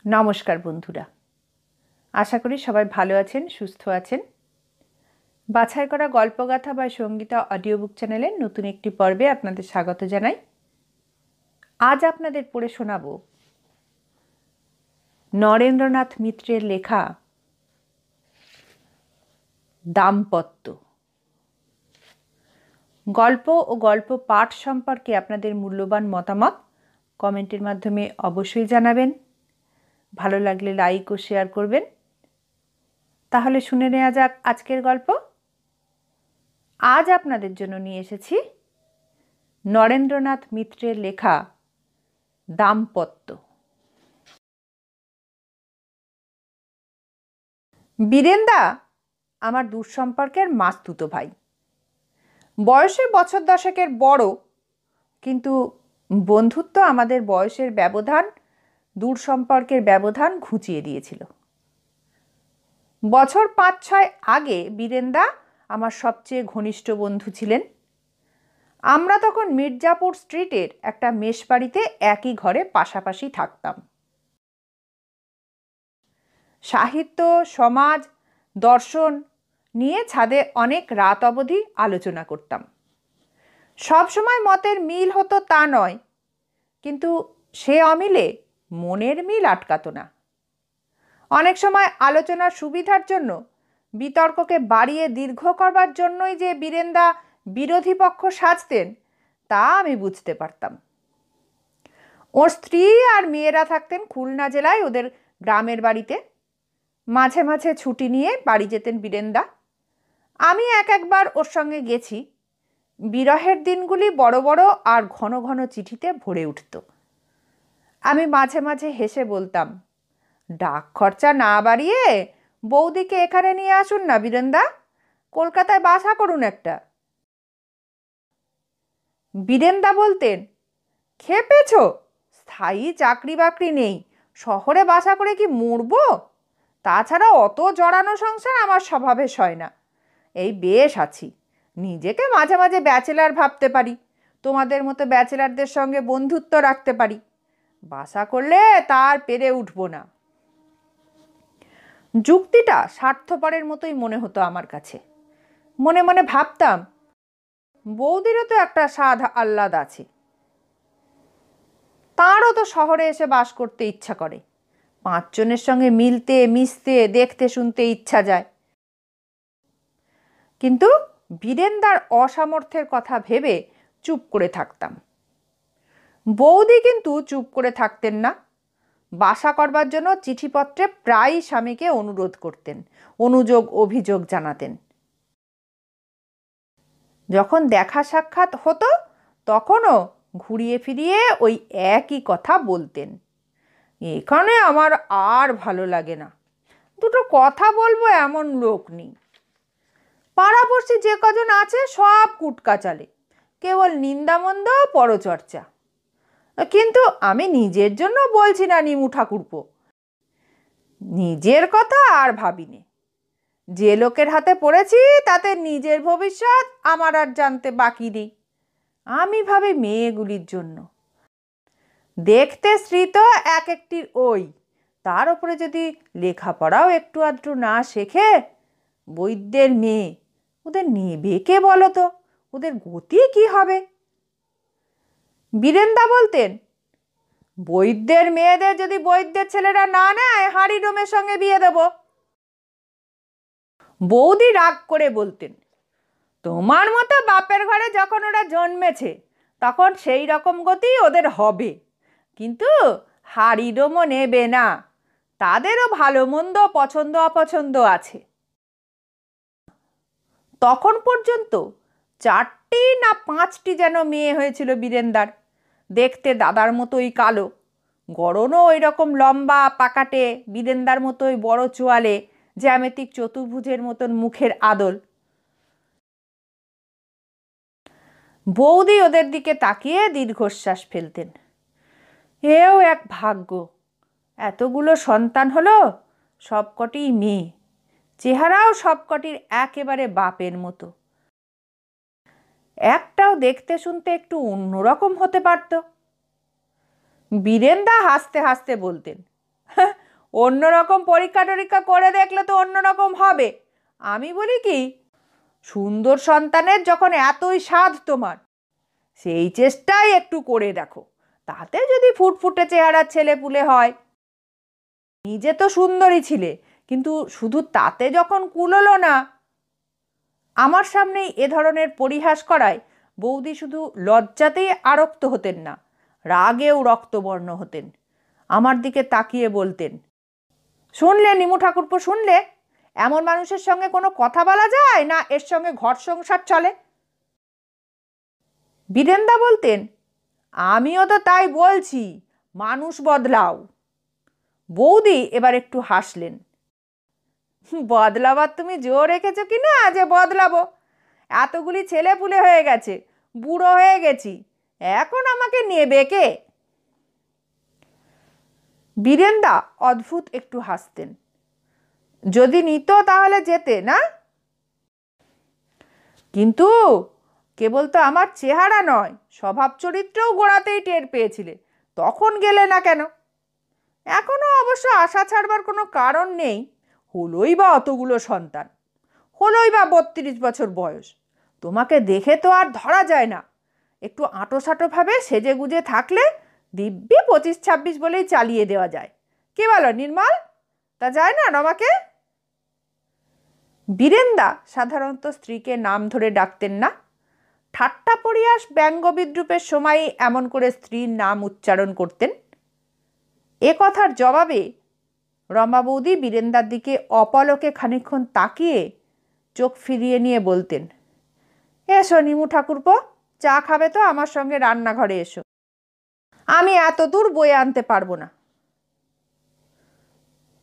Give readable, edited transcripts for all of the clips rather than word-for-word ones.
নমস্কার বন্ধুরা, আশা করি সবাই ভালো আছেন, সুস্থ আছেন। বাছাই করা গল্পগাথা বা সঙ্গীতা অডিও বুক চ্যানেলের নতুন একটি পর্বে আপনাদের স্বাগত জানাই। আজ আপনাদের পড়ে শোনাব নরেন্দ্রনাথ মিত্রের লেখা দাম্পত্য। গল্প ও গল্প পাঠ সম্পর্কে আপনাদের মূল্যবান মতামত কমেন্টের মাধ্যমে অবশ্যই জানাবেন। ভালো লাগলে লাইক ও শেয়ার করবেন। তাহলে শুনে নেওয়া যাক আজকের গল্প। আজ আপনাদের জন্য নিয়ে এসেছি নরেন্দ্রনাথ মিত্রের লেখা দাম্পত্য। বীরেনদা আমার দূর সম্পর্কের মাস্তুতো ভাই। বয়সে বছর দশেকের বড়, কিন্তু বন্ধুত্ব আমাদের বয়সের ব্যবধান, দূর সম্পর্কের ব্যবধান ঘুচিয়ে দিয়েছিল। বছর ৫-৬ আগে বীরেনদা আমার সবচেয়ে ঘনিষ্ঠ বন্ধু ছিলেন। আমরা তখন মির্জাপুর স্ট্রিটের একটা মেশবাড়িতে একই ঘরে পাশাপাশি থাকতাম। সাহিত্য, সমাজ, দর্শন নিয়ে ছাদে অনেক রাত অবধি আলোচনা করতাম। সব সময় মতের মিল হতো তা নয়, কিন্তু সে অমিলে মনের মিল আটকাতো না। অনেক সময় আলোচনার সুবিধার জন্য, বিতর্ককে বাড়িয়ে দীর্ঘ করবার জন্যই যে বীরেনদা বিরোধী পক্ষ সাজতেন তা আমি বুঝতে পারতাম। ওর স্ত্রী আর মেয়েরা থাকতেন খুলনা জেলায় ওদের গ্রামের বাড়িতে। মাঝে মাঝে ছুটি নিয়ে বাড়ি যেতেন বীরেনদা। আমি একবার ওর সঙ্গে গেছি। বিরহের দিনগুলি বড় বড় আর ঘন ঘন চিঠিতে ভরে উঠত। আমি মাঝে মাঝে হেসে বলতাম, ডাক খরচা না বাড়িয়ে বৌদিকে এখানে নিয়ে আসুন না বীরেনদা, কলকাতায় বাসা করুন একটা। বীরেনদা বলতেন, খেপেছ, স্থায়ী চাকরি বাকরি নেই, শহরে বাসা করে কি মরবো? তাছাড়া অত জড়ানো সংসার আমার স্বভাবে সয় না। এই বেশ আছি, নিজেকে মাঝে মাঝে ব্যাচেলার ভাবতে পারি, তোমাদের মতো ব্যাচেলারদের সঙ্গে বন্ধুত্ব রাখতে পারি, বাসা করলে তার পেরে উঠবো না। যুক্তিটা স্বার্থপরের মতোই মনে হতো আমার কাছে। মনে মনে ভাবতাম, বৌদিরও তো একটা স্বাদ আহ্লাদ আছে, তারও তো শহরে এসে বাস করতে ইচ্ছা করে, 5 জনের সঙ্গে মিলতে মিশতে দেখতে শুনতে ইচ্ছা যায়। কিন্তু বীরেনদার অসামর্থ্যের কথা ভেবে চুপ করে থাকতাম। বৌদি কিন্তু চুপ করে থাকতেন না। বাসা করবার জন্য চিঠিপত্রে প্রায়ই স্বামীকে অনুরোধ করতেন, অনুযোগ অভিযোগ জানাতেন। যখন দেখা সাক্ষাৎ হতো তখনও ঘুরিয়ে ফিরিয়ে ওই একই কথা বলতেন, এখানে আমার আর ভালো লাগে না, দুটো কথা বলবো এমন লোক নেই। পাড়াপড়শি যে কজন আছে সব কুটকা চালে, কেবল নিন্দামন্দ পরচর্চা। কিন্তু আমি নিজের জন্য বলছি না নিমু ঠাকুরপো, নিজের কথা আর ভাবিনি। যে লোকের হাতে পড়েছি তাতে নিজের ভবিষ্যৎ আমার আর জানতে বাকি নেই। আমি ভাবি মেয়েগুলির জন্য। দেখতে স্ত্রী তো এক একটির ওই, তার উপরে যদি লেখাপড়াও একটু আধটু না শেখে, বৈদ্যের মেয়ে, ওদের নেবে কে বলো তো? ওদের গতি কি হবে? বীরেনদা বলতেন, বৈদ্যের মেয়েদের যদি বৈদ্যের ছেলেরা না নেয়, হাঁড়ি ডোমের সঙ্গে বিয়ে দেব। বৌদি রাগ করে বলতেন, তোমার মতো বাপের ঘরে যখন ওরা জন্মেছে তখন সেই রকম গতি ওদের হবে, কিন্তু হাঁড়ি ডোমও নেবে না, তাদেরও ভালো মন্দ পছন্দ অপছন্দ আছে। তখন পর্যন্ত 4টি না 5টি যেন মেয়ে হয়েছিল বীরেনদার। দেখতে দাদার মতোই কালো, গড়নও ওই রকম লম্বা পাকাটে, বীরেনদার মতোই বড় চোয়ালে, জ্যামিতিক চতুর্ভুজের মতন মুখের আদল। বৌদি ওদের দিকে তাকিয়ে দীর্ঘশ্বাস ফেলতেন, এও এক ভাগ্য, এতগুলো সন্তান হলো, সবকটি মেয়ে, চেহারাও সবকটির একেবারে বাপের মতো। একটাও দেখতে শুনতে একটু অন্যরকম হতে পারত। বীরেনদা হাসতে হাসতে বলতেন, অন্যরকম পরীক্ষা টরীক্ষা করে দেখলে তো অন্যরকম হবে। আমি বলি কি, সুন্দর সন্তানের যখন এতই স্বাদ তোমার, সেই চেষ্টাই একটু করে দেখো, তাতে যদি ফুটফুটে চেহারার ছেলে পুলে হয়। নিজে তো সুন্দরী ছিলে, কিন্তু শুধু তাতে যখন কুলোলো না। আমার সামনেই এ ধরনের পরিহাস করায় বৌদি শুধু লজ্জাতেই আরক্ত হতেন না, রাগেও রক্তবর্ণ হতেন। আমার দিকে তাকিয়ে বলতেন, শুনলে নিমু ঠাকুরপো, শুনলে? এমন মানুষের সঙ্গে কোনো কথা বলা যায় না, এর সঙ্গে ঘর সংসার চলে? বীরেনদা বলতেন, আমিও তো তাই বলছি, মানুষ বদলাও। বৌদি এবার একটু হাসলেন। বদলাবার তুমি জোর রেখেছো কি না যে বদলাবো? এতগুলি ছেলে পুলে হয়ে গেছে, বুড়ো হয়ে গেছি, এখন আমাকে নেবে কে? বীরেনদা অদ্ভুত একটু হাসতেন। যদি নিত তাহলে যেতে না? কিন্তু কেবল তো আমার চেহারা নয়, স্বভাব চরিত্রও গোড়াতেই টের পেয়েছিলে, তখন গেলে না কেন? এখনো অবশ্য আশা ছাড়বার কোনো কারণ নেই। হলোই বা অতগুলো সন্তান, হলোই বা 32 বছর বয়স, তোমাকে দেখে তো আর ধরা যায় না। একটু আঁটোসাঁটোভাবে সেজে গুজে থাকলে দিব্যি 25-26 বলেই চালিয়ে দেওয়া যায়। কি বলো নির্মল? তা যায় না রমাকে? বীরেনদা সাধারণত স্ত্রীকে নাম ধরে ডাকতেন না। ঠাট্টা পরিহাস ব্যঙ্গ বিদ্রুপের সময়ই এমন করে স্ত্রীর নাম উচ্চারণ করতেন। এ কথার জবাবে রমা বৌদি বীরেনদার দিকে অপলকে খানিকক্ষণ তাকিয়ে চোখ ফিরিয়ে নিয়ে বলতেন, এসো নিমু ঠাকুরপো, চা খাবে তো আমার সঙ্গে রান্নাঘরে এসো, আমি এত দূর বয়ে আনতে পারবো না।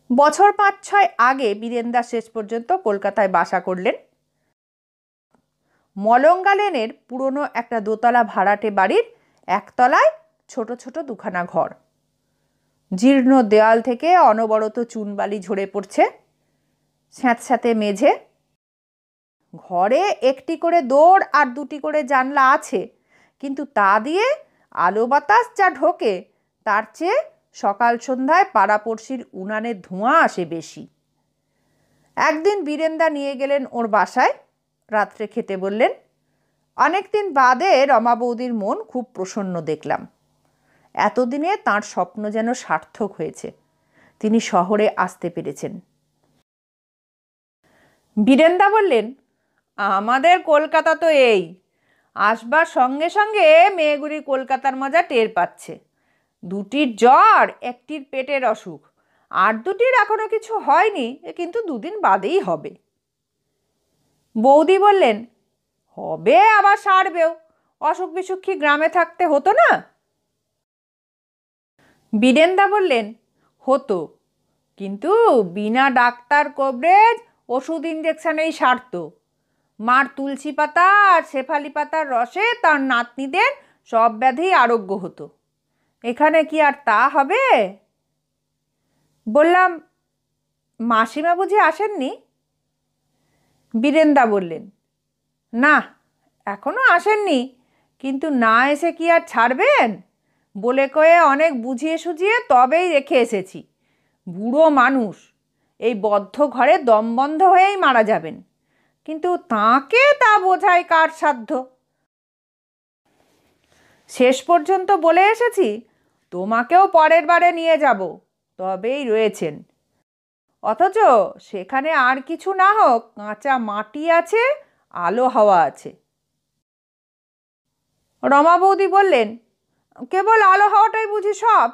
বছর 5-6 আগে বীরেনদা শেষ পর্যন্ত কলকাতায় বাসা করলেন। মলঙ্গা লেনের পুরনো একটা দোতলা ভাড়াটে বাড়ির একতলায় ছোট ছোট দুখানা ঘর। জীর্ণ দেয়াল থেকে অনবরত চুনবালি ঝরে পড়ছে, স্যাঁতস্যাঁতে মেঝে। ঘরে একটি করে দোর আর দুটি করে জানলা আছে, কিন্তু তা দিয়ে আলো বাতাস যা ঢোকে তার চেয়ে সকাল সন্ধ্যায় পাড়াপড়শির উনানের ধোঁয়া আসে বেশি। একদিন বীরেনদা নিয়ে গেলেন ওর বাসায়, রাত্রে খেতে বললেন। অনেকদিন বাদে রমা বৌদির মন খুব প্রসন্ন দেখলাম। এতদিনে তাঁর স্বপ্ন যেন সার্থক হয়েছে, তিনি শহরে আসতে পেরেছেন। বীরেনদা বললেন, আমাদের কলকাতা তো এই, আসবার সঙ্গে সঙ্গে মেয়েগুলি কলকাতার মজা টের পাচ্ছে। দুটির জ্বর, একটির পেটের অসুখ, আর দুটির এখনো কিছু হয়নি, কিন্তু 2 দিন বাদেই হবে। বৌদি বললেন, হবে আবার সারবেও, অসুখ বিসুখ কি গ্রামে থাকতে হতো না? বীরেনদা বললেন, হতো, কিন্তু বিনা ডাক্তার কবরেজ ওষুধ ইঞ্জেকশনেই সারত। মার তুলসী পাতা আর শেফালি পাতার রসে তার নাতনিদের সব ব্যাধি আরোগ্য হতো। এখানে কি আর তা হবে? বললাম, মাসিমা বুঝি আসেননি? বীরেনদা বললেন, না, এখনো আসেননি, কিন্তু না এসে কি আর ছাড়বেন? বলে কয়ে অনেক বুঝিয়ে সুঝিয়ে তবেই রেখে এসেছি। বুড়ো মানুষ, এই বদ্ধ ঘরে দম বন্ধ হয়েই মারা যাবেন, কিন্তু তাঁকে তা বোঝায় কার সাধ্য? শেষ পর্যন্ত বলে এসেছি, তোমাকেও পরের বারে নিয়ে যাব, তবেই রয়েছেন। অথচ সেখানে আর কিছু না হোক, কাঁচা মাটি আছে, আলো হাওয়া আছে। রমা বৌদি বললেন, কেবল আলো হাওয়াটাই বুঝি সব?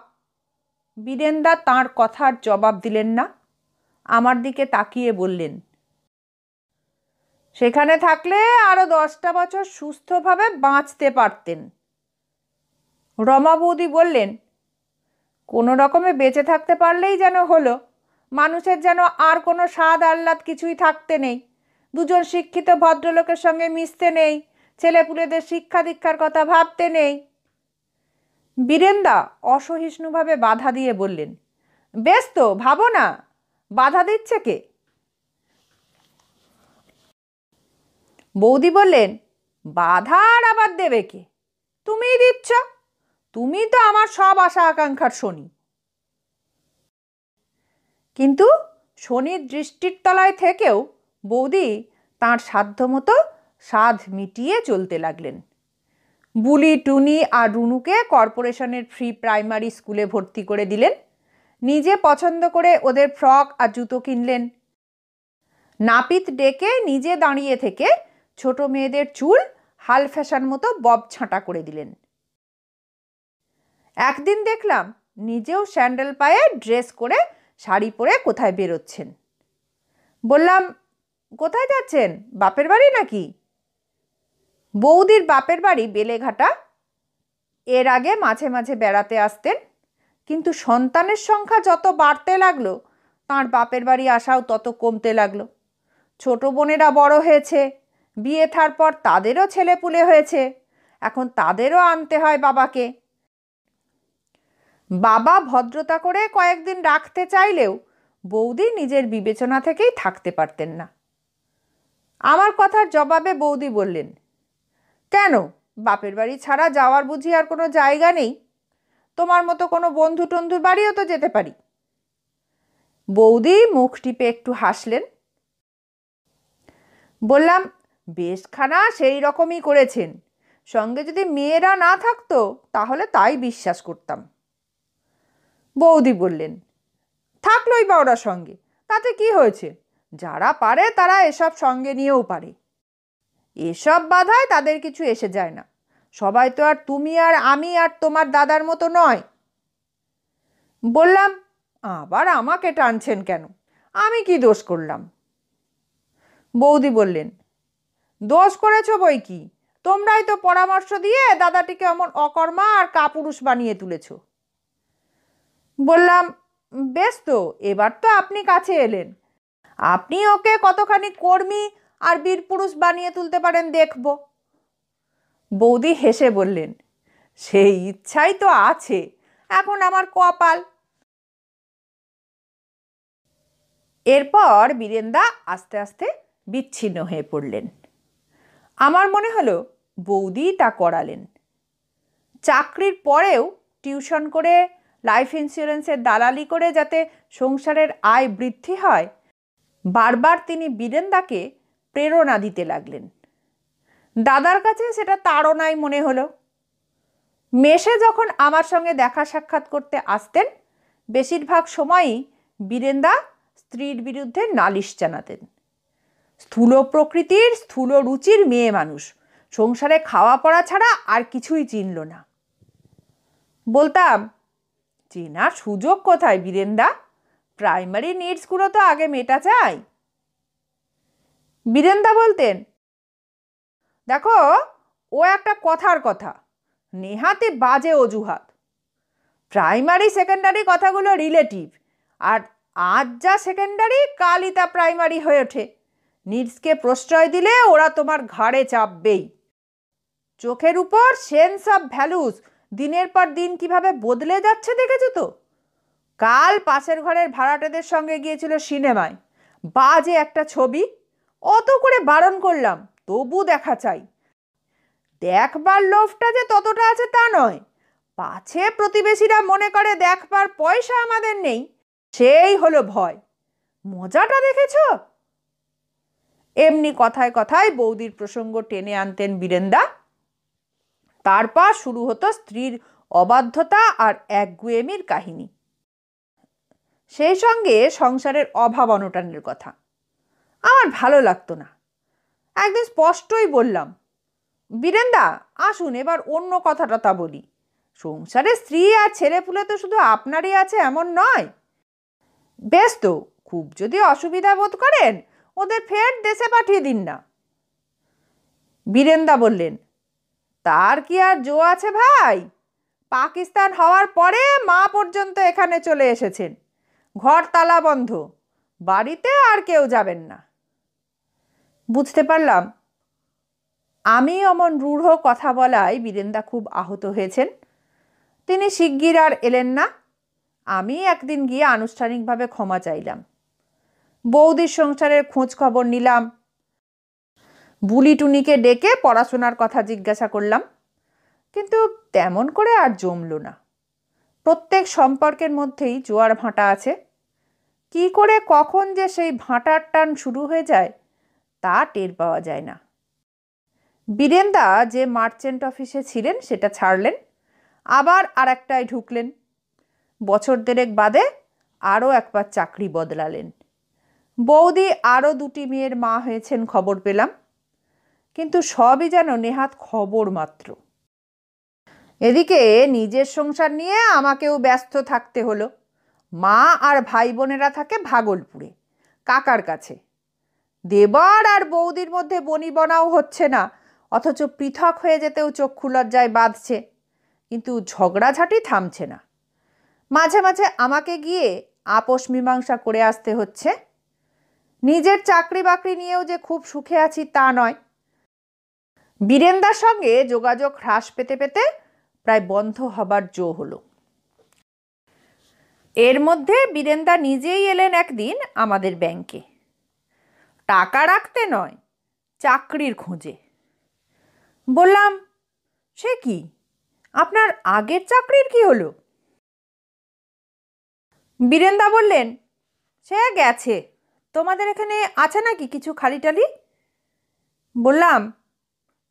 বীরেনদা তাঁর কথার জবাব দিলেন না, আমার দিকে তাকিয়ে বললেন, সেখানে থাকলে আরো 10টা বছর সুস্থভাবে বাঁচতে পারতেন। রমা বৌদি বললেন, কোনো রকমে বেঁচে থাকতে পারলেই যেন হলো, মানুষের যেন আর কোনো স্বাদ আহ্লাদ কিছুই থাকতে নেই, দুজন শিক্ষিত ভদ্রলোকের সঙ্গে মিশতে নেই, ছেলেপুলেদের শিক্ষা দীক্ষার কথা ভাবতে নেই। বীরেনদা অসহিষ্ণুভাবে বাধা দিয়ে বললেন, বেশ তো, ভাবো না, বাধা দিচ্ছে কে? বৌদি বললেন, বাধা আর আবার দেবে কে? তুমিই দিচ্ছ, তুমি তো আমার সব আশা আকাঙ্ক্ষার শনি। কিন্তু শনির দৃষ্টির তলায় থেকেও বৌদি তাঁর সাধ্যমতো সাধ মিটিয়ে চলতে লাগলেন। বুলি, টুনি আর রুনুকে কর্পোরেশনের ফ্রি প্রাইমারি স্কুলে ভর্তি করে দিলেন। নিজে পছন্দ করে ওদের ফ্রক আর জুতো কিনলেন। নাপিত ডেকে নিজে দাঁড়িয়ে থেকে ছোট মেয়েদের চুল হাল ফ্যাশন মতো বব ছাঁটা করে দিলেন। একদিন দেখলাম নিজেও স্যান্ডেল পায়ে ড্রেস করে শাড়ি পরে কোথায় বেরোচ্ছেন। বললাম, কোথায় যাচ্ছেন? বাপের বাড়ি নাকি? বৌদির বাপের বাড়ি বেলেঘাটা। এর আগে মাঝে মাঝে বেড়াতে আসতেন, কিন্তু সন্তানের সংখ্যা যত বাড়তে লাগলো তাঁর বাপের বাড়ি আসাও তত কমতে লাগলো। ছোট বোনেরা বড় হয়েছে, বিয়ে থার পর তাদেরও ছেলেপুলে হয়েছে, এখন তাদেরও আনতে হয় বাবাকে। বাবা ভদ্রতা করে কয়েকদিন রাখতে চাইলেও বৌদি নিজের বিবেচনা থেকেই থাকতে পারতেন না। আমার কথার জবাবে বৌদি বললেন, কেন, বাপের বাড়ি ছাড়া যাওয়ার বুঝি আর কোনো জায়গা নেই? তোমার মতো কোনো বন্ধু টন্ধুর বাড়িও তো যেতে পারি। বৌদি মুখ টিপে একটু হাসলেন। বললাম, বেশখানা সেই রকমই করেছেন, সঙ্গে যদি মেয়েরা না থাকতো তাহলে তাই বিশ্বাস করতাম। বৌদি বললেন, থাকলোই বা ওরা সঙ্গে, তাতে কি হয়েছে? যারা পারে তারা এসব সঙ্গে নিয়েও পারে। এসব বাধায় তাদের কিছু এসে যায় না। সবাই তো আর তুমি আর আমি আর তোমার দাদার মতো নয়। বললাম, আবার আমাকে টানছেন কেন? আমি কি দোষ করলাম? বৌদি বললেন, দোষ করেছো বই কি, তোমরাই তো পরামর্শ দিয়ে দাদাটিকে অমন অকর্মা আর কাপুরুষ বানিয়ে তুলেছ। বললাম, বেশ তো, এবার তো আপনি কাছে এলেন, আপনি ওকে কতখানি কর্মী আর বীরপুরুষ বানিয়ে তুলতে পারেন দেখব। বৌদি হেসে বললেন, সেই ইচ্ছাই তো আছে, এখন আমার কপাল। এরপর বীরেন্দা আস্তে আস্তে বিচ্ছিন্ন হয়ে পড়লেন। আমার মনে হলো বৌদি তা করালেন। চাকরির পরেও টিউশন করে, লাইফ ইন্স্যুরেন্সের দালালি করে যাতে সংসারের আয় বৃদ্ধি হয়, বারবার তিনি বীরেন্দাকে প্রেরণা দিতে লাগলেন। দাদার কাছে সেটা তাড়নাই মনে হলো। মেশে যখন আমার সঙ্গে দেখা সাক্ষাৎ করতে আসতেন, বেশিরভাগ সময়ই বীরেন্দা স্ত্রীর বিরুদ্ধে নালিশ জানাতেন। স্থূল প্রকৃতির, স্থূল রুচির মেয়ে মানুষ, সংসারে খাওয়া পড়া ছাড়া আর কিছুই চিনল না। বলতাম, চেনার সুযোগ কোথায় বীরেন্দা? প্রাইমারি নিডসগুলো তো আগে মেটা চাই। বীরেন্দা বলতেন, দেখো, ও একটা কথার কথা, নেহাতি বাজে অজুহাত। প্রাইমারি সেকেন্ডারি কথাগুলো রিলেটিভ, আর আজ যা সেকেন্ডারি কালই তা প্রাইমারি হয়ে ওঠে। নিডসকে প্রশ্রয় দিলে ওরা তোমার ঘাড়ে চাপবেই। চোখের উপর সেন্স অফ ভ্যালুস দিনের পর দিন কিভাবে বদলে যাচ্ছে দেখেছো তো? কাল পাশের ঘরের ভাড়াটেদের সঙ্গে গিয়েছিল সিনেমায়, বাজে একটা ছবি, অত করে বারণ করলাম, তবু দেখা চাই। দেখবার লোভটা যে ততটা আছে তা নয়, পাছে প্রতিবেশীরা মনে করে দেখবার পয়সা আমাদের নেই, সেই হলো ভয়। মজাটা দেখেছ? এমনি কথায় কথায় বৌদির প্রসঙ্গ টেনে আনতেন বীরেন্দা। তারপর শুরু হতো স্ত্রীর অবাধ্যতা আর একগুয়েমির কাহিনী, সেই সঙ্গে সংসারের অভাব অনটনের কথা। আমার ভালো লাগতো না। একদিন স্পষ্টই বললাম, বীরেন্দা আসুন, এবার অন্য কথা টথা বলি। সংসারে স্ত্রী আর ছেলেপুলে তো শুধু আপনারই আছে এমন নয়। বেশ তো, খুব যদি অসুবিধা বোধ করেন ওদের ফের দেশে পাঠিয়ে দিন না। বীরেন্দা বললেন, তার কি আর জো আছে ভাই? পাকিস্তান হওয়ার পরে মা পর্যন্ত এখানে চলে এসেছেন, ঘর তালা বন্ধ, বাড়িতে আর কেউ যাবেন না। বুঝতে পারলাম আমি অমন রূঢ় কথা বলায় বীরেন্দা খুব আহত হয়েছেন। তিনি শিগগির আর এলেন না। আমি একদিন গিয়ে আনুষ্ঠানিকভাবে ক্ষমা চাইলাম। বৌদির সংসারের খোঁজ খবর নিলাম। বুলি টুনিকে ডেকে পড়াশোনার কথা জিজ্ঞাসা করলাম, কিন্তু তেমন করে আর জমল না। প্রত্যেক সম্পর্কের মধ্যেই জোয়ার ভাঁটা আছে। কি করে কখন যে সেই ভাঁটার টান শুরু হয়ে যায় তা টের পাওয়া যায় না। বীরেনদা যে মার্চেন্ট অফিসে ছিলেন সেটা ছাড়লেন, আবার আর একটায় ঢুকলেন। বছর দেড়েক বাদে আরও একবার চাকরি বদলালেন। বৌদি আরও দুটি মেয়ের মা হয়েছেন খবর পেলাম, কিন্তু সবই যেন নেহাত খবর মাত্র। এদিকে নিজের সংসার নিয়ে আমাকেও ব্যস্ত থাকতে হলো। মা আর ভাই বোনেরা থাকে ভাগলপুরে কাকার কাছে। দেবর আর বৌদির মধ্যে বনিবনাও হচ্ছে না, অথচ পৃথক হয়ে যেতেও চক্ষু লজ্জায় বাঁধছে, কিন্তু ঝগড়াঝাটি থামছে না। মাঝে মাঝে আমাকে গিয়ে আপোষ মীমাংসা করে আসতে হচ্ছে। নিজের চাকরি বাকরি নিয়েও যে খুব সুখে আছি তা নয়। বীরেনদার সঙ্গে যোগাযোগ হ্রাস পেতে পেতে প্রায় বন্ধ হবার জো হলো। এর মধ্যে বীরেনদা নিজেই এলেন একদিন আমাদের ব্যাংকে, টাকা রাখতে নয়, চাকরির খোঁজে। বললাম, সে কি, আপনার আগের চাকরির কি হলো? বীরেনদা বললেন, সে গেছে, তোমাদের এখানে আছে নাকি কিছু খালি টালি? বললাম,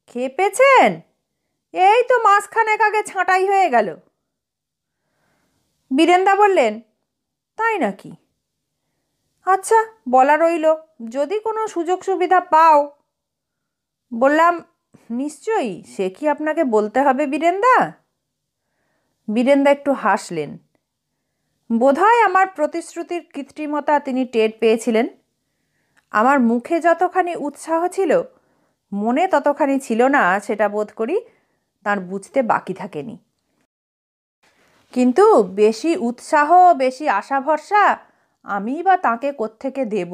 খেয়ে পেয়েছেন? এই তো মাসখানেক আগে ছাঁটাই হয়ে গেল। বীরেনদা বললেন, তাই নাকি? আচ্ছা, বলা রইল, যদি কোনো সুযোগ সুবিধা পাও। বললাম, নিশ্চয়ই, সে কি আপনাকে বলতে হবে বীরেনদা? বীরেনদা একটু হাসলেন। বোধহয় আমার প্রতিশ্রুতির কৃত্রিমতা তিনি টের পেয়েছিলেন। আমার মুখে যতখানি উৎসাহ ছিল, মনে ততখানি ছিল না, সেটা বোধ করি তার বুঝতে বাকি থাকেনি। কিন্তু বেশি উৎসাহ, বেশি আশা ভরসা আমি বা তাকে কোত্থেকে দেব?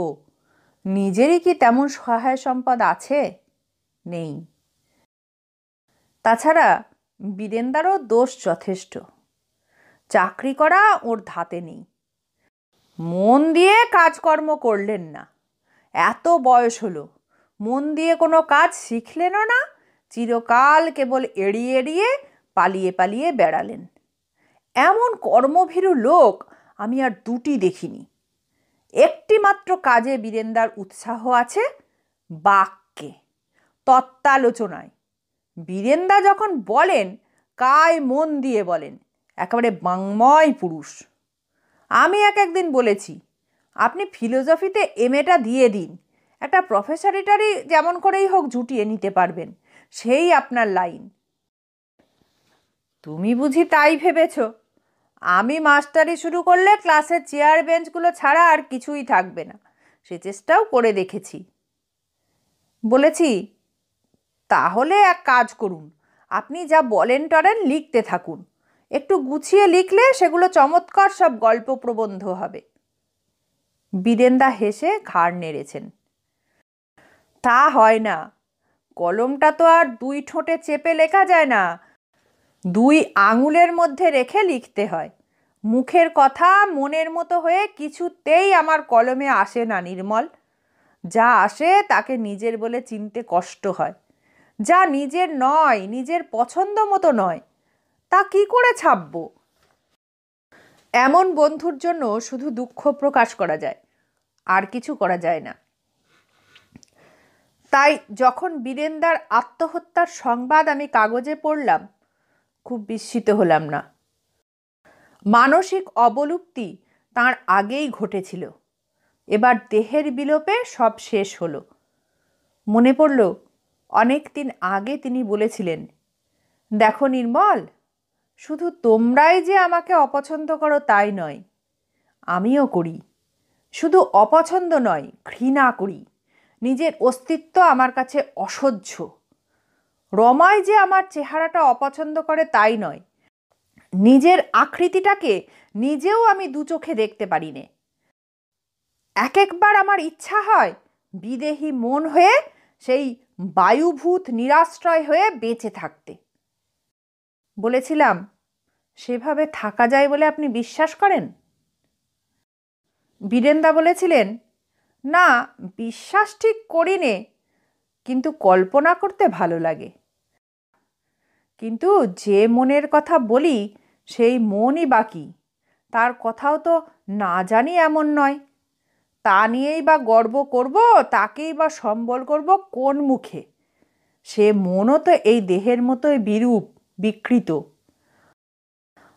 নিজেরই কি তেমন সহায় সম্পদ আছে? নেই। তাছাড়া বীরেনদারও দোষ যথেষ্ট। চাকরি করা ওর ধাতে নেই, মন দিয়ে কাজকর্ম করলেন না। এত বয়স হলো, মন দিয়ে কোনো কাজ শিখলেনও না, চিরকাল কেবল এড়িয়ে এড়িয়ে পালিয়ে পালিয়ে বেড়ালেন। এমন কর্মভীরু লোক আমি আর দুটি দেখিনি। একটি মাত্র কাজে বীরেনদার উৎসাহ আছে, বাক্যে, তত্ত্বালোচনায়। বীরেনদা যখন বলেন, কায় মন দিয়ে বলেন, একেবারে বাংময় পুরুষ। আমি একদিন বলেছি, আপনি ফিলোজফিতে এমএটা দিয়ে দিন, একটা প্রফেসরিটারি যেমন করেই হোক জুটিয়ে নিতে পারবেন, সেই আপনার লাইন। তুমি বুঝি তাই ভেবেছ? আমি মাস্টারি শুরু করলে ক্লাসের চেয়ার বেঞ্চগুলো ছাড়া আর কিছুই থাকবে না, সে চেষ্টাও করে দেখেছি। বলেছি, তাহলে এক কাজ করুন, আপনি যা বলেন টরেন লিখতে থাকুন, একটু গুছিয়ে লিখলে সেগুলো চমৎকার সব গল্প প্রবন্ধ হবে। বীরেনদা হেসে ঘাড় নেড়েছেন। তা হয় না, কলমটা তো আর দুই ঠোঁটে চেপে লেখা যায় না, দুই আঙুলের মধ্যে রেখে লিখতে হয়। মুখের কথা মনের মতো হয়ে কিছুতেই আমার কলমে আসে না নির্মল। যা আসে তাকে নিজের বলে চিনতে কষ্ট হয়। যা নিজের নয়, নিজের পছন্দ মতো নয়, তা কি করে ছাপব? এমন বন্ধুর জন্য শুধু দুঃখ প্রকাশ করা যায়, আর কিছু করা যায় না। তাই যখন বীরেনদার আত্মহত্যার সংবাদ আমি কাগজে পড়লাম, খুব বিস্মিত হলাম না। মানসিক অবলুপ্তি তার আগেই ঘটেছিল, এবার দেহের বিলোপে সব শেষ হলো। মনে পড়ল, অনেক দিন আগে তিনি বলেছিলেন, দেখো নির্মল, শুধু তোমরাই যে আমাকে অপছন্দ করো তাই নয়, আমিও করি। শুধু অপছন্দ নয়, ঘৃণা করি। নিজের অস্তিত্ব আমার কাছে অসহ্য। রমাই যে আমার চেহারাটা অপছন্দ করে তাই নয়, নিজের আকৃতিটাকে নিজেও আমি দু চোখে দেখতে পারি নে। এক একবার আমার ইচ্ছা হয় বিদেহী মন হয়ে সেই বায়ুভূত নিরাশ্রয় হয়ে বেঁচে থাকতে। বলেছিলাম, সেভাবে থাকা যায় বলে আপনি বিশ্বাস করেন? বীরেনদা বলেছিলেন, না, বিশ্বাস ঠিক করি নে, কিন্তু কল্পনা করতে ভালো লাগে। কিন্তু যে মনের কথা বলি সেই মনই বাকি, তার কথাও তো না জানি এমন নয়। তা নিয়েই বা গর্ব করব, তাকেই বা সম্বল করব কোন মুখে? সে মনও তো এই দেহের মতোই বিরূপ, বিকৃত।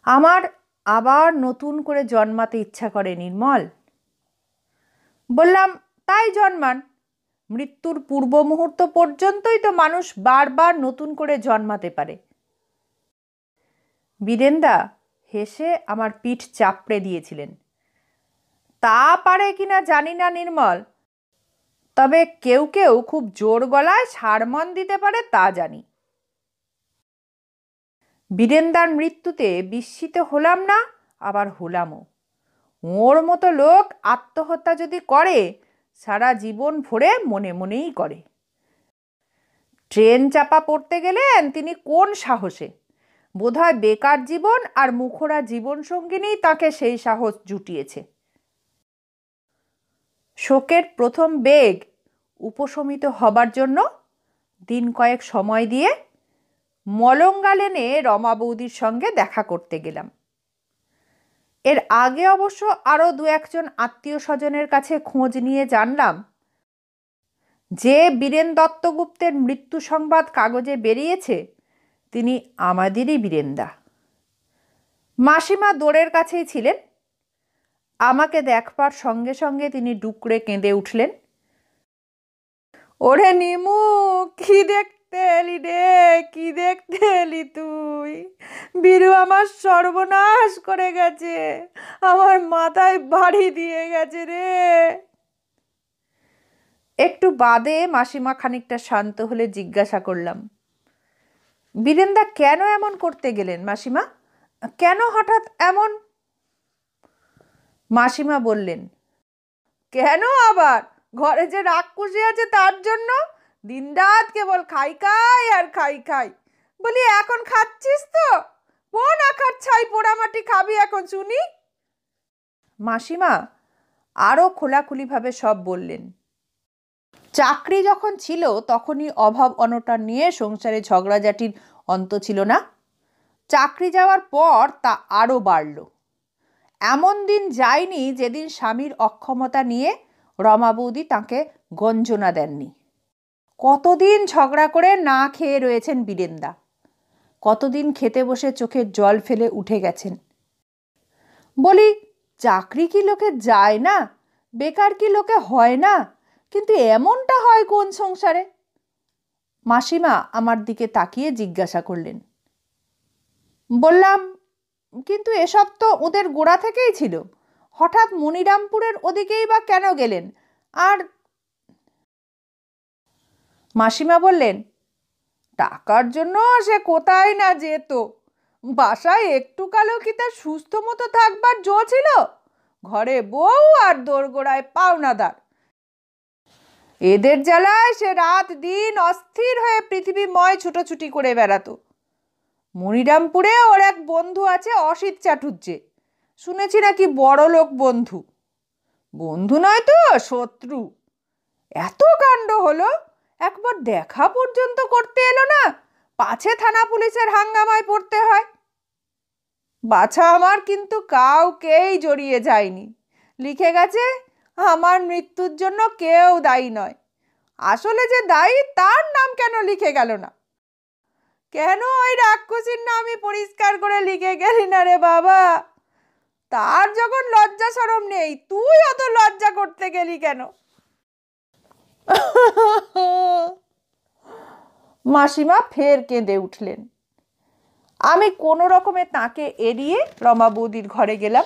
আমার আবার নতুন করে জন্মাতে ইচ্ছা করে নির্মল। বললাম, তাই জন্মান। মৃত্যুর পূর্ব মুহূর্ত পর্যন্তই তো মানুষ বারবার নতুন করে জন্মাতে পারে। বীরেনদা হেসে আমার পিঠ চাপড়ে দিয়েছিলেন। তা পারে কিনা জানি না নির্মল, তবে কেউ কেউ খুব জোর গলায় সারমন দিতে পারে তা জানি। বীরেন্দার মৃত্যুতে বিস্মিত হলাম না, আবার হলামও। ওর মতো লোক আত্মহত্যা যদি করে, সারা জীবন ভরে মনে মনেই করে। ট্রেন চাপা পড়তে গেলেন তিনি কোন সাহসে? বোধহয় বেকার জীবন আর মুখরা জীবন সঙ্গিনী তাকে সেই সাহস জুটিয়েছে। শোকের প্রথম বেগ উপশমিত হবার জন্য দিন কয়েক সময় দিয়ে মলঙ্গা লেনে রমা বৌদির সঙ্গে দেখা করতে গেলাম। এর আগে অবশ্য আরও দু একজন আত্মীয় স্বজনের কাছে খোঁজ নিয়ে জানলাম, যে বীরেন দত্তগুপ্তের মৃত্যু সংবাদ কাগজে বেরিয়েছে তিনি আমাদেরই বীরেন্দা। মাসিমা দোরের কাছেই ছিলেন। আমাকে দেখবার সঙ্গে সঙ্গে তিনি ডুকরে কেঁদে উঠলেন। ওরে নিমু, কি দেখতে এলি রে, কি দেখতে এলি তুই? বীরু আমার সর্বনাশ করে গেছে, আমার মাথায় বাড়ি দিয়ে গেছে রে। একটু বাদে মাসিমা খানিকটা শান্ত হলে জিজ্ঞাসা করলাম, বীরেন্দা কেন এমন করতে গেলেন মাসিমা? কেন হঠাৎ এমন? মাসিমা বললেন, কেন আবার? ঘরে যে রাক্ষসী আছে তার জন্য। দিনরাত কেবল খাই খাই আর খাই খাই। বলি, এখন খাচ্ছিস তো? কোন আখার ছাই পোড়ামাটি খাবি এখন শুনি? মাসিমা আরও খোলাখুলিভাবে সব বললেন। চাকরি যখন ছিল তখনই অভাব অনটন নিয়ে সংসারে ঝগড়াঝাটির অন্ত ছিল না। চাকরি যাওয়ার পর তা আরও বাড়ল। এমন দিন যায়নি যেদিন স্বামীর অক্ষমতা নিয়ে রমা বৌদি তাঁকে গঞ্জনা দেননি। কতদিন ঝগড়া করে না খেয়ে রয়েছেন বীরেন্দা, কতদিন খেতে বসে চোখের জল ফেলে উঠে গেছেন। বলি, চাকরি কি লোকে যায় না? বেকার কি লোকে হয় না? কিন্তু এমনটা হয় কোন সংসারে? মাসিমা আমার দিকে তাকিয়ে জিজ্ঞাসা করলেন। বললাম, কিন্তু এসব তো ওদের গোড়া থেকেই ছিল। হঠাৎ মনিরামপুরের ওদিকেই বা কেন গেলেন? আর মাসিমা বললেন, টাকার জন্য সে কোথায় না যেত। বাসায় একটু কালো কি তার সুস্থ মতো থাকবার জো ছিল? ঘরে বউ আর দোরগোড়ায় পাওনাদার, এদের জ্বালায় সে রাত দিন অস্থির হয়ে পৃথিবীময় ছুটোছুটি করে বেড়াতো। মনিরামপুরে ওর এক বন্ধু আছে অসিত চাটুর্যে, শুনেছি নাকি বড় লোক বন্ধু। বন্ধু নয় তো, শত্রু। এত কাণ্ড হলো, একবার দেখা পর্যন্ত করতে এলো না, পাছে থানা পুলিশের হাঙ্গামায় পড়তে হয়। বাছা আমার কিন্তু কাউকেই জড়িয়ে যায়নি। লিখে গেছে, আমার মৃত্যুর জন্য কেউ দায়ী নয়। আসলে যে দায়ী তার নাম কেন লিখে গেল না? কেন ওই রাক্ষসীর নামই পরিষ্কার করে লিখে গেলি না রে বাবা? তার যখন লজ্জা শরম নেই, তুই অত লজ্জা করতে গেলি কেন? মাসিমা ফের কেঁদে উঠলেন। আমি কোনো রকমে তাকে এড়িয়ে রমা বৌদির ঘরে গেলাম।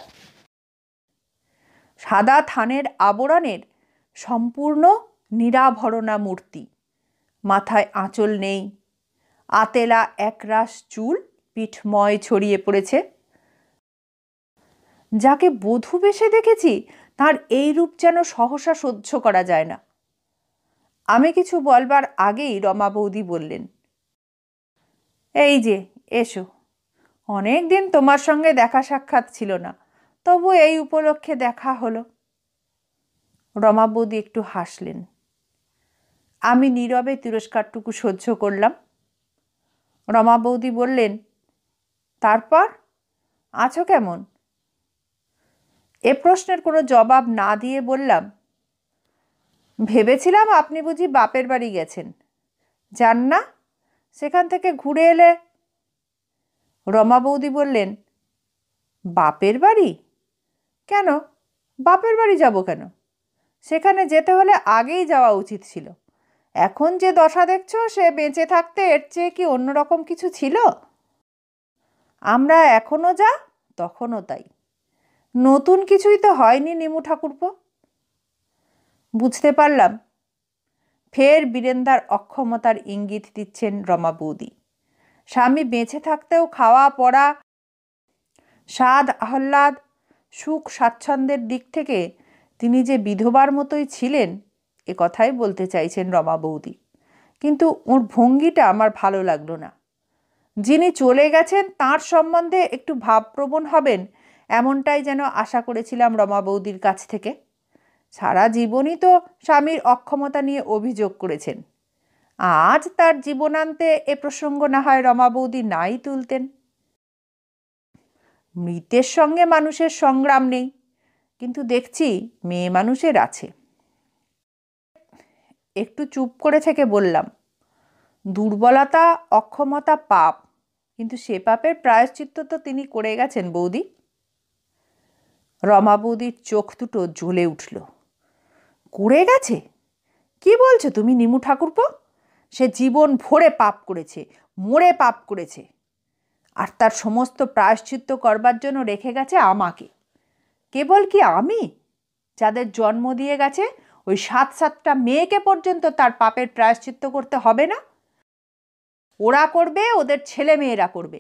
সাদা থানের আবরণের সম্পূর্ণ নিরাভরণা মূর্তি, মাথায় আঁচল নেই, আতেলা একরাশ চুল পিঠময় ছড়িয়ে পড়েছে। যাকে বধূ বেশে দেখেছি তার এই রূপ যেন সহসা সহ্য করা যায় না। আমি কিছু বলবার আগেই রমা বৌদি বললেন, এই যে এসো, অনেক দিন তোমার সঙ্গে দেখা সাক্ষাৎ ছিল না, তবু এই উপলক্ষে দেখা হলো। রমা বৌদি একটু হাসলেন। আমি নীরবে তিরস্কারটুকু সহ্য করলাম। রমা বৌদি বললেন, তারপর আছো কেমন? এ প্রশ্নের কোনো জবাব না দিয়ে বললাম, ভেবেছিলাম আপনি বুঝি বাপের বাড়ি গেছেন। যান না, সেখান থেকে ঘুরে এলে। রমা বৌদি বললেন, বাপের বাড়ি? কেন, বাপের বাড়ি যাব কেন? সেখানে যেতে হলে আগেই যাওয়া উচিত ছিল। এখন যে দশা দেখছ, সে বেঁচে থাকতে এর চেয়ে কি অন্যরকম কিছু ছিল? আমরা এখনও যা তখনও তাই। নতুন কিছুই তো হয়নি নিমু ঠাকুরপো। বুঝতে পারলাম ফের বীরেন্দার অক্ষমতার ইঙ্গিত দিচ্ছেন রমা বৌদি। স্বামী বেঁচে থাকতেও খাওয়া পড়া, স্বাদ আহ্লাদ, সুখ স্বাচ্ছন্দ্যের দিক থেকে তিনি যে বিধবার মতোই ছিলেন, এ কথাই বলতে চাইছেন রমা বৌদি। কিন্তু ওর ভঙ্গিটা আমার ভালো লাগলো না। যিনি চলে গেছেন তাঁর সম্বন্ধে একটু ভাবপ্রবণ হবেন, এমনটাই যেন আশা করেছিলাম রমা বৌদির কাছ থেকে। সারা জীবনই তো স্বামীর অক্ষমতা নিয়ে অভিযোগ করেছেন। আজ তার জীবনান্তে এ প্রসঙ্গ না হয় রমা বৌদি নাই তুলতেন। মৃতের সঙ্গে মানুষের সংগ্রাম নেই, কিন্তু দেখছি মেয়ে মানুষের আছে। একটু চুপ করে থেকে বললাম, দুর্বলতা অক্ষমতা পাপ, কিন্তু সে পাপের প্রায়শ্চিত্ত তো তিনি করে গেছেন বৌদি। রমা বৌদির চোখ দুটো জ্বলে উঠল। করে গেছে? কি বলছো তুমি নিমু ঠাকুরপো? সে জীবন ভরে পাপ করেছে, মরে পাপ করেছে, আর তার সমস্ত প্রায়শ্চিত্ত করবার জন্য রেখে গেছে আমাকে। কেবল কি আমি? যাদের জন্ম দিয়ে গেছে ওই 7-7টা মেয়েকে পর্যন্ত তার পাপের প্রায়শ্চিত্ত করতে হবে না? ওরা করবে, ওদের ছেলে মেয়েরা করবে।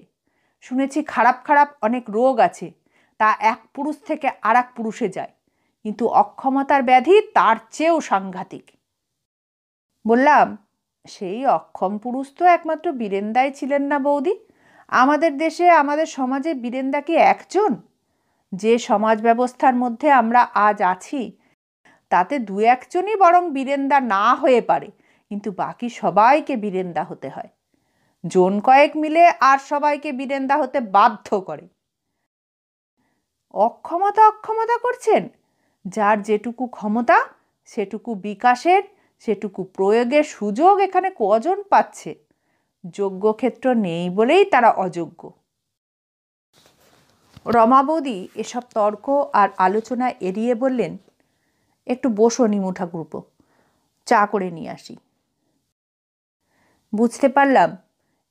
শুনেছি খারাপ খারাপ অনেক রোগ আছে, তা এক পুরুষ থেকে আর এক পুরুষে যায়, কিন্তু অক্ষমতার ব্যাধি তার চেয়েও সাংঘাতিক। বললাম, সেই অক্ষম পুরুষ তো একমাত্র বীরেন্দাই ছিলেন না বৌদি। আমাদের দেশে, আমাদের সমাজে বীরেন্দা কি একজন? যে সমাজ ব্যবস্থার মধ্যে আমরা আজ আছি, তাতে 2-1জনই বরং বীরেন্দা না হয়ে পারে, কিন্তু বাকি সবাইকে বীরেন্দা হতে হয়। জন কয়েক মিলে আর সবাইকে বীরেন্দা হতে বাধ্য করে। অক্ষমতা অক্ষমতা করছেন? যার যেটুকু ক্ষমতা, সেটুকু বিকাশের, সেটুকু প্রয়োগের সুযোগ এখানে কজন পাচ্ছে? যোগ্য ক্ষেত্র নেই বলেই তারা অযোগ্য। রমা বৌদি এসব তর্ক আর আলোচনা এড়িয়ে বললেন, একটু বসো নিমু ঠাকুরপো, চা করে নিয়ে আসি। বুঝতে পারলাম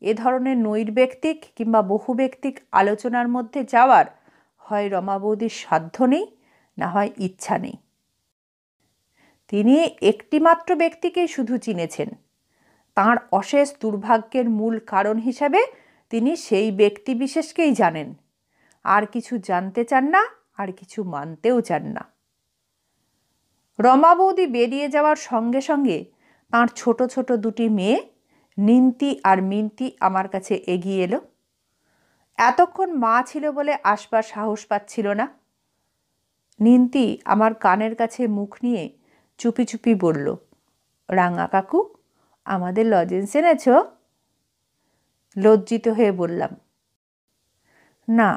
এ ধরনের নৈর্ব্যক্তিক কিংবা বহুব্যক্তিক আলোচনার মধ্যে যাওয়ার হয় রমা বৌদির সাধ্য নেই, না হয় ইচ্ছা নেই। তিনি একটিমাত্র ব্যক্তিকেই শুধু চিনেছেন। তাঁর অশেষ দুর্ভাগ্যের মূল কারণ হিসাবে তিনি সেই ব্যক্তি বিশেষকেই জানেন। আর কিছু জানতে চান না, আর কিছু মানতেও চান না। রমা বৌদি বেরিয়ে যাওয়ার সঙ্গে সঙ্গে তাঁর ছোট ছোট দুটি মেয়ে নিন্তি আর মিন্তি আমার কাছে এগিয়ে এলো। এতক্ষণ মা ছিল বলে আসবার সাহস পাচ্ছিল না। নিন্তি আমার কানের কাছে মুখ নিয়ে চুপি চুপি বলল, রাঙা কাকু, আমাদের লজেন্স এনেছ? লজ্জিত হয়ে বললাম, না,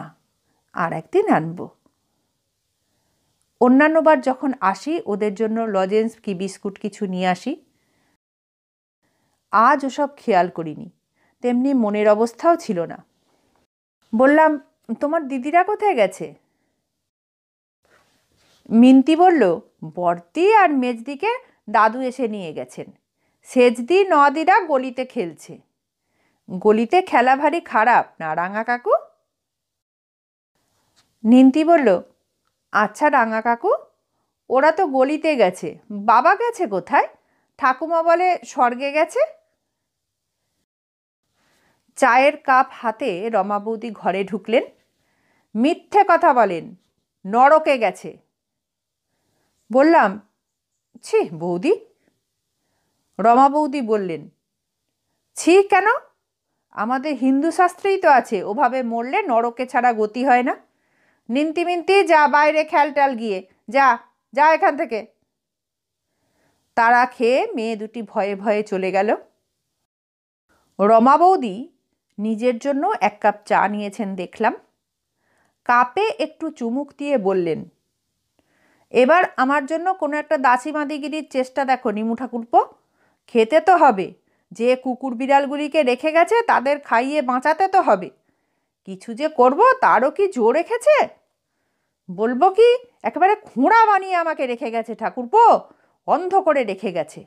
আর একদিন আনবো। অন্যান্যবার যখন আসি ওদের জন্য লজেন্স কি বিস্কুট কিছু নিয়ে আসি। আজ ওসব খেয়াল করিনি, তেমনি মনের অবস্থাও ছিল না। বললাম, তোমার দিদিরা কোথায় গেছে? মিন্তি বলল, বর্দি আর মেজদিকে দাদু এসে নিয়ে গেছেন। সেজদি নদিরা গলিতে খেলছে। গলিতে খেলা ভারী খারাপ না রাঙা কাকু? নিন্তি বলল, আচ্ছা রাঙা কাকু, ওরা তো গলিতে গেছে, বাবা গেছে কোথায়? ঠাকুমা বলে স্বর্গে গেছে। চায়ের কাপ হাতে রমা বৌদি ঘরে ঢুকলেন। মিথ্যে কথা বলেন, নরকে গেছে। বললাম, ছি বৌদি। রমা বৌদি বললেন, ছি কেন? আমাদের হিন্দু শাস্ত্রেই তো আছে, ওভাবে মরলে নরকে ছাড়া গতি হয় না। নিন্তি মিন্তি, যা বাইরে খেলটাল গিয়ে, যা যা এখান থেকে। তারা খেয়ে মেয়ে দুটি ভয়ে ভয়ে চলে গেল। রমা বৌদি নিজের জন্য 1 কাপ চা নিয়েছেন দেখলাম। কাপে একটু চুমুক দিয়ে বললেন, এবার আমার জন্য কোনো একটা দাসীমাদিগিরির চেষ্টা দেখো নিমু ঠাকুরপো। খেতে তো হবে, যে কুকুর বিড়ালগুলিকে রেখে গেছে তাদের খাইয়ে বাঁচাতে তো হবে। কিছু যে করব তারও কি জো রেখেছে? বলবো কি একেবারে খুঁড়া বানিয়ে আমাকে রেখে গেছে ঠাকুরপো, অন্ধ করে রেখে গেছে।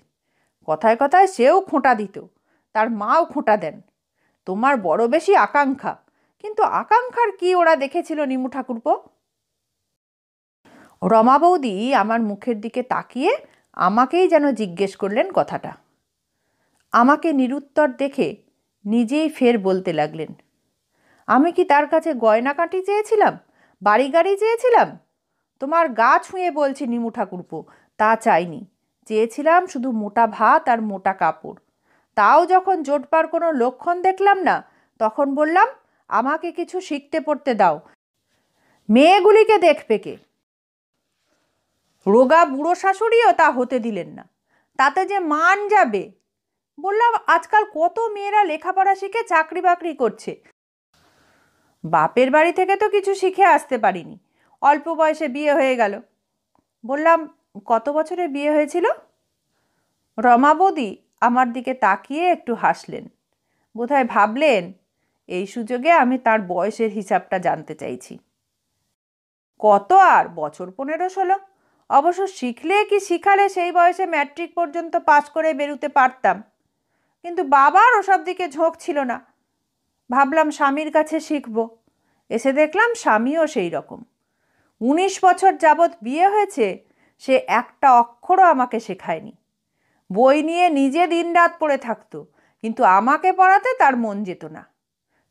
কথায় কথায় সেও খোঁটা দিত, তার মাও খোঁটা দেন। তোমার বড় বেশি আকাঙ্ক্ষা, কিন্তু আকাঙ্ক্ষার কি ওরা দেখেছিল নিমু ঠাকুরপো? রমা বৌদি আমার মুখের দিকে তাকিয়ে আমাকেই যেন জিজ্ঞেস করলেন কথাটা। আমাকে নিরুত্তর দেখে নিজেই ফের বলতে লাগলেন, আমি কি তার কাছে গয়নাকাটি চেয়েছিলাম, বাড়ি গাড়ি চেয়েছিলাম? তোমার গা ছুঁয়ে বলছি নিমু ঠাকুরপো, তা চাইনি। চেয়েছিলাম শুধু মোটা ভাত আর মোটা কাপড়। তাও যখন জোটবার কোনো লক্ষণ দেখলাম না, তখন বললাম আমাকে কিছু শিখতে পড়তে দাও, মেয়েগুলিকে দেখবে কে? রোগা বুড়ো শাশুড়িও তা হতে দিলেন না, তাতে যে মান যাবে। বললাম আজকাল কত মেয়েরা লেখাপড়া শিখে চাকরি বাকরি করছে, বাপের বাড়ি থেকে তো কিছু শিখে আসতে পারিনি, অল্প বয়সে বিয়ে হয়ে গেল। বললাম কত বছরে বিয়ে হয়েছিল? রমা বৌদি আমার দিকে তাকিয়ে একটু হাসলেন, বোধহয় ভাবলেন এই সুযোগে আমি তার বয়সের হিসাবটা জানতে চাইছি। কত আর, বছর 15-16। অবশ্য শিখলে কি শিখালে সেই বয়সে ম্যাট্রিক পর্যন্ত পাশ করে বেরোতে পারতাম, কিন্তু বাবার ওসব দিকে ঝোঁক ছিল না। ভাবলাম স্বামীর কাছে শিখব, এসে দেখলাম স্বামীও সেই রকম। 19 বছর যাবৎ বিয়ে হয়েছে, সে একটা অক্ষরও আমাকে শেখায়নি। বই নিয়ে নিজে দিনরাত পড়ে থাকতো, কিন্তু আমাকে পড়াতে তার মন যেত না।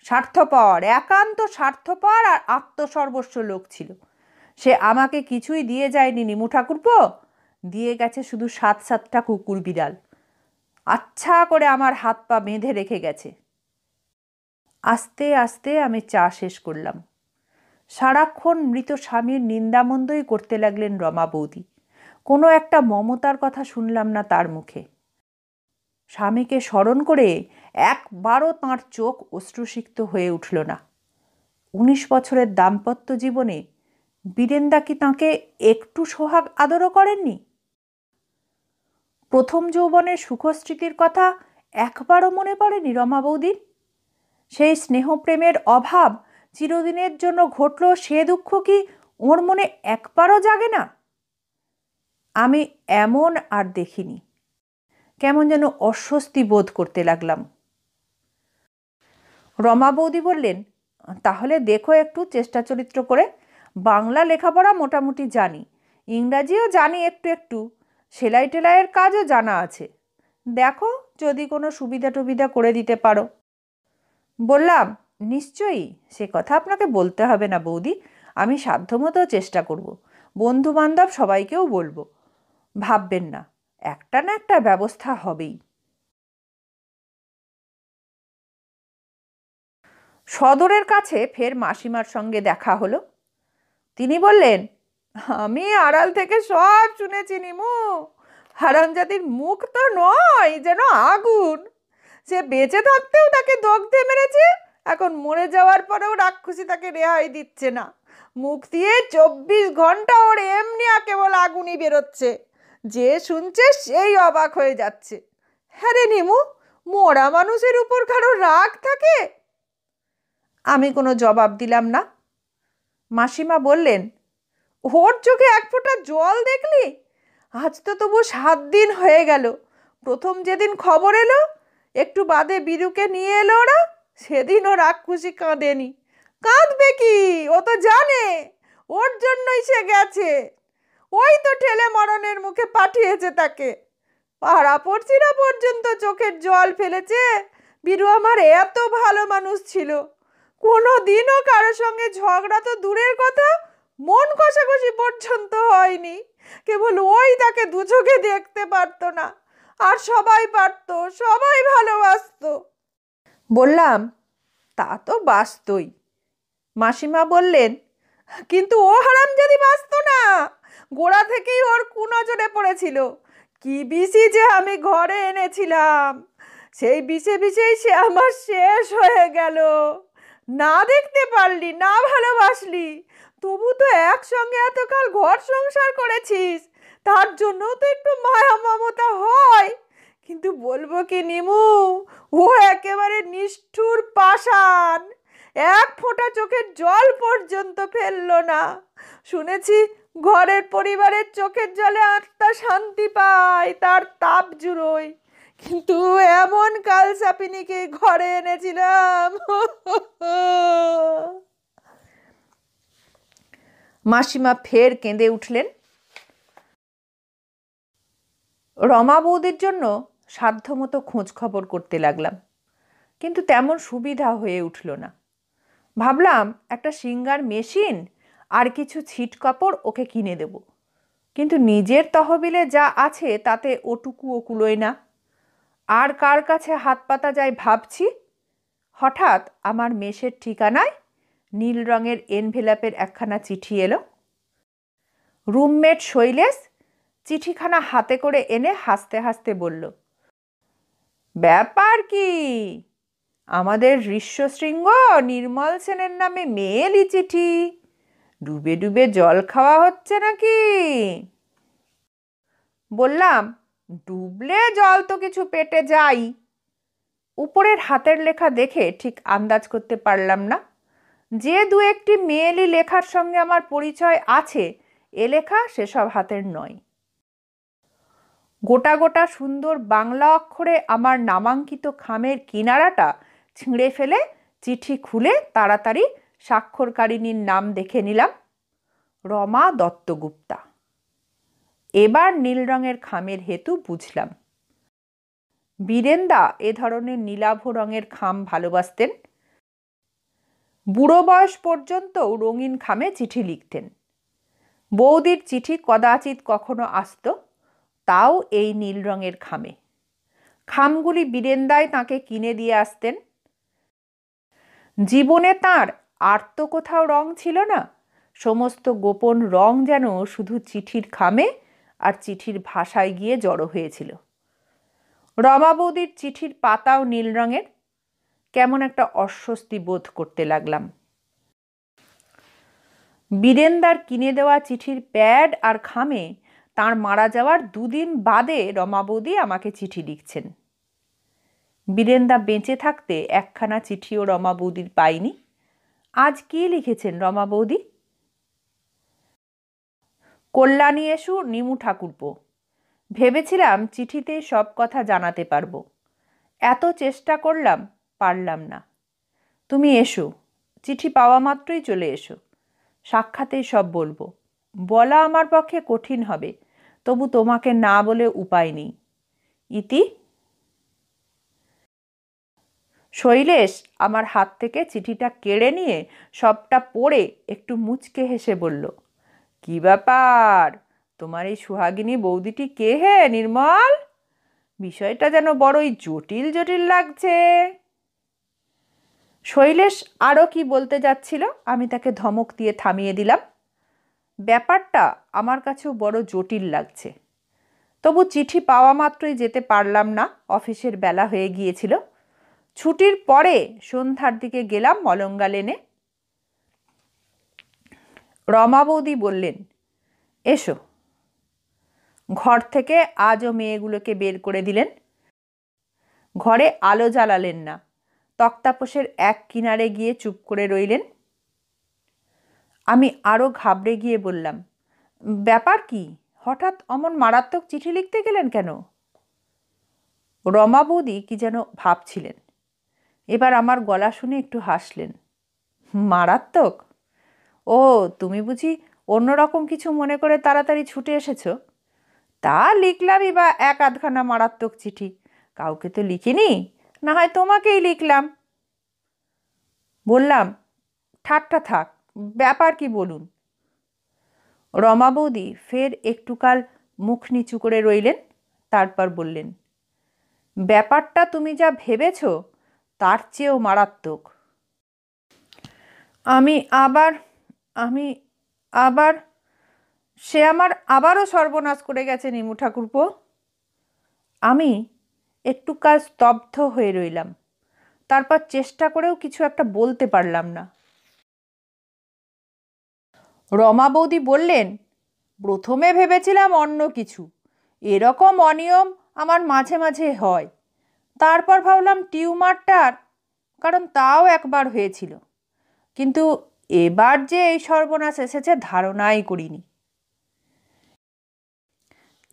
স্বার্থপর, একান্ত স্বার্থপর আর আত্মসর্বস্ব লোক ছিল। সে আমাকে কিছুই দিয়ে যায়নি নিমু ঠাকুরপো, দিয়ে গেছে শুধু 7-7টা কুকুর বিড়াল। আচ্ছা করে আমার হাত পা বেঁধে রেখে গেছে। আস্তে আস্তে আমি চা শেষ করলাম। সারাক্ষণ মৃত স্বামীর নিন্দামন্দই করতে লাগলেন রমা বৌদি। কোনো একটা মমতার কথা শুনলাম না তার মুখে। স্বামীকে স্মরণ করে একবারও তাঁর চোখ অশ্রুসিক্ত হয়ে উঠল না। 19 বছরের দাম্পত্য জীবনে বীরেন্দা কি তাঁকে একটু সোহাগ আদরও করেননি? প্রথম যৌবনের সুখস্মৃতির কথা একবারও মনে পড়েনি রমা বৌদির? সেই স্নেহপ্রেমের অভাব চিরদিনের জন্য ঘটল, সে দুঃখ কি ওর মনে একবারও জাগে না? আমি এমন আর দেখিনি। কেমন যেন অস্বস্তি বোধ করতে লাগলাম। রমা বৌদি বললেন, তাহলে দেখো একটু চেষ্টা চরিত্র করে। বাংলা লেখাপড়া মোটামুটি জানি, ইংরাজিও জানি একটু একটু, সেলাই টেলাইয়ের কাজও জানা আছে। দেখো যদি কোনো সুবিধা টুবিধা করে দিতে পারো। বললাম নিশ্চয়ই, সে কথা আপনাকে বলতে হবে না বৌদি, আমি সাধ্যমতো চেষ্টা করব। বন্ধু বান্ধব সবাইকেও বলবো। ভাববেন না, একটা না একটা ব্যবস্থা হবেই। সদরের কাছে ফের মাসিমার সঙ্গে দেখা হলো। তিনি বললেন, আমি আড়াল থেকে সব শুনেছি নিমু। হারামজাদির মুখ তো নয়, যেন আগুন। সে বেঁচে থাকতেও তাকে দগ্ধে মেরেছে, এখন মরে যাওয়ার পরেও রাক্ষসী তাকে রেহাই দিচ্ছে না। মুখ দিয়ে 24 ঘন্টা ওর এমনি কেবল আগুনই বেরোচ্ছে। যে শুনছে সেই অবাক হয়ে যাচ্ছে। হ্যাঁ রে নিমু, মরা মানুষের উপর কারো রাগ থাকে? আমি কোনো জবাব দিলাম না। মাসিমা বললেন, ওর চোখে এক ফোঁটা জল দেখলি? আজ তো তবু 7 দিন হয়ে গেল। প্রথম যেদিন খবর এলো, একটু বাদে বীরুকে নিয়ে এলো ওরা, সেদিন ও রাক্ষসী কাঁদেনি। কাঁদবে কি, ও তো জানে ওর জন্যই সে গেছে। ওই তো ঠেলে মরণের মুখে পাঠিয়েছে তাকে। পাড়া পড়ছিরা পর্যন্ত চোখের জল ফেলেছে। বীরু আমার এত ভালো মানুষ ছিল, কোনো দিনও কারোর সঙ্গে ঝগড়া তো দূরের কথা, মন কষাকষি পর্যন্ত হয়নি। কেবল ওই তাকে দু চোখে দেখতে পারতো না, আর সবাই পারতো, সবাই ভালোবাসতো। বললাম, তা তো বাস্তই। মাসিমা বললেন, কিন্তু ও হারামজাদি বাঁচতো না, গোড়া থেকেই ওর কুনজরে পড়েছিল। কি বিষি যে আমি ঘরে এনেছিলাম, সেই বিষে বিষেই সে আমার শেষ হয়ে গেল। না দেখতে পারলি, না ভালোবাসলি, তবু তো একসঙ্গে এতকাল ঘর সংসার করেছিস, তার জন্য তো একটু মায়া মমতা হয়। কিন্তু বলবো কি নিমু, ও একেবারে নিষ্ঠুর পাষাণ, এক ফোঁটা চোখের জল পর্যন্ত ফেললো না। শুনেছি ঘরের পরিবারের চোখের জলে আত্মা শান্তি পায়, তার তাপ জুড়োয়। কিন্তু এমন কালসাপিনীকে ঘরে এনেছিলাম। মাসিমা ফের কেঁদে উঠলেন। রমা বৌদির জন্য সাধ্যমতো খোঁজ খবর করতে লাগলাম, কিন্তু তেমন সুবিধা হয়ে উঠল না। ভাবলাম একটা সিঙ্গার মেশিন আর কিছু ছিট কাপড় ওকে কিনে দেব, কিন্তু নিজের তহবিলে যা আছে তাতে ওটুকুও কুলোয় না। আর কার কাছে হাত পাতা যায় ভাবছি, হঠাৎ আমার মেসের ঠিকানায় নীল রঙের এনভেলাপের একখানা চিঠি এলো। রুমমেট শৈলেশ চিঠিখানা হাতে করে এনে হাসতে হাসতে বলল, ব্যাপার কি, আমাদের ঋষ্যশৃঙ্গ নির্মল সেনের নামে মেয়েলি চিঠি, ডুবে ডুবে জল খাওয়া হচ্ছে নাকি? বললাম, ডুবলে জল তো কিছু পেটে যাই। উপরের হাতের লেখা দেখে ঠিক আন্দাজ করতে পারলাম না যে দু একটি মেয়েলি লেখার সঙ্গে আমার পরিচয় আছে, এ লেখা সেসব হাতের নয়। গোটা গোটা সুন্দর বাংলা অক্ষরে আমার নামাঙ্কিত খামের কিনারাটা ছিঁড়ে ফেলে চিঠি খুলে তাড়াতাড়ি স্বাক্ষরকারিনীর নাম দেখে নিলাম, রমা দত্তগুপ্তা। এবার নীল রঙের খামের হেতু বুঝলাম। বীরেন্দা এ ধরনের নীলাভ রঙের খাম ভালোবাসতেন। বুড়ো বয়স পর্যন্তও রঙিন খামে চিঠি লিখতেন। বৌদির চিঠি কদাচিৎ কখনো আসত, তাও এই নীল রঙের খামে। খামগুলি বীরেন্দায় তাঁকে কিনে দিয়ে আসতেন। জীবনে তাঁর আর তো কোথাও রং ছিল না, সমস্ত গোপন রং যেন শুধু চিঠির খামে আর চিঠির ভাষায় গিয়ে জড়ো হয়েছিল। রমা বৌদির চিঠির পাতাও নীল রঙের। কেমন একটা অস্বস্তি বোধ করতে লাগলাম। বীরেন্দার কিনে দেওয়া চিঠির প্যাড আর খামে তাঁর মারা যাওয়ার দুদিন বাদে রমা বৌদি আমাকে চিঠি লিখছেন। বীরেন্দা বেঁচে থাকতে একখানা চিঠিও রমা বৌদির পাইনি। আজ কি লিখেছেন রমা বৌদি? কল্যাণী এসু নিমু ঠাকুরপো, ভেবেছিলাম চিঠিতে সব কথা জানাতে পারবো। এত চেষ্টা করলাম, পারলাম না। তুমি এসো, চিঠি পাওয়া মাত্রই চলে এসো, সাক্ষাতেই সব বলবো। বলা আমার পক্ষে কঠিন হবে, তবু তোমাকে না বলে উপায় নেই। ইতি। শৈলেশ আমার হাত থেকে চিঠিটা কেড়ে নিয়ে সবটা পড়ে একটু মুচকে হেসে বলল, কি ব্যাপার, তোমার এই সুহাগিনী বৌদিটি কে হে নির্মল? বিষয়টা যেন বড়ই জটিল জটিল লাগছে। শৈলেশ আরও কি বলতে যাচ্ছিল, আমি তাকে ধমক দিয়ে থামিয়ে দিলাম। ব্যাপারটা আমার কাছেও বড় জটিল লাগছে। তবু চিঠি পাওয়া মাত্রই যেতে পারলাম না, অফিসের বেলা হয়ে গিয়েছিল। ছুটির পরে সন্ধ্যার দিকে গেলাম মলঙ্গা লেনে। রমা বৌদি বললেন, এসো। ঘর থেকে আজও মেয়েগুলোকে বের করে দিলেন। ঘরে আলো জ্বালালেন না, তক্তাপোষের এক কিনারে গিয়ে চুপ করে রইলেন। আমি আরও ঘাবড়ে গিয়ে বললাম, ব্যাপার কি, হঠাৎ অমন মারাত্মক চিঠি লিখতে গেলেন কেন? রমা বৌদি কি যেন ভাবছিলেন। এবার আমার গলা শুনে একটু হাসলেন। মারাত্মক? ও, তুমি বুঝি অন্যরকম কিছু মনে করে তাড়াতাড়ি ছুটে এসেছো? তা লিখলামই বা এক আধখানা মারাত্মক চিঠি, কাউকে তো লিখিনি, না হয় তোমাকেই লিখলাম। বললাম, ঠাট্টা থাক, ব্যাপার কি বলুন। রমা বৌদি ফের একটুকাল মুখ নিচু করে রইলেন, তারপর বললেন, ব্যাপারটা তুমি যা ভেবেছ তার চেয়েও মারাত্মক। আমি আবার সে আমার আবারও সর্বনাশ করে গেছে নিমু ঠাকুরপো। আমি একটুকাল স্তব্ধ হয়ে রইলাম, তারপর চেষ্টা করেও কিছু একটা বলতে পারলাম না। রমা বৌদি বললেন, প্রথমে ভেবেছিলাম অন্য কিছু, এরকম অনিয়ম আমার মাঝে মাঝে হয়। তারপর ভাবলাম টিউমারটার কারণ তাও একবার হয়েছিল, কিন্তু এবার যে এই সর্বনাশ এসেছে ধারণাই করিনি।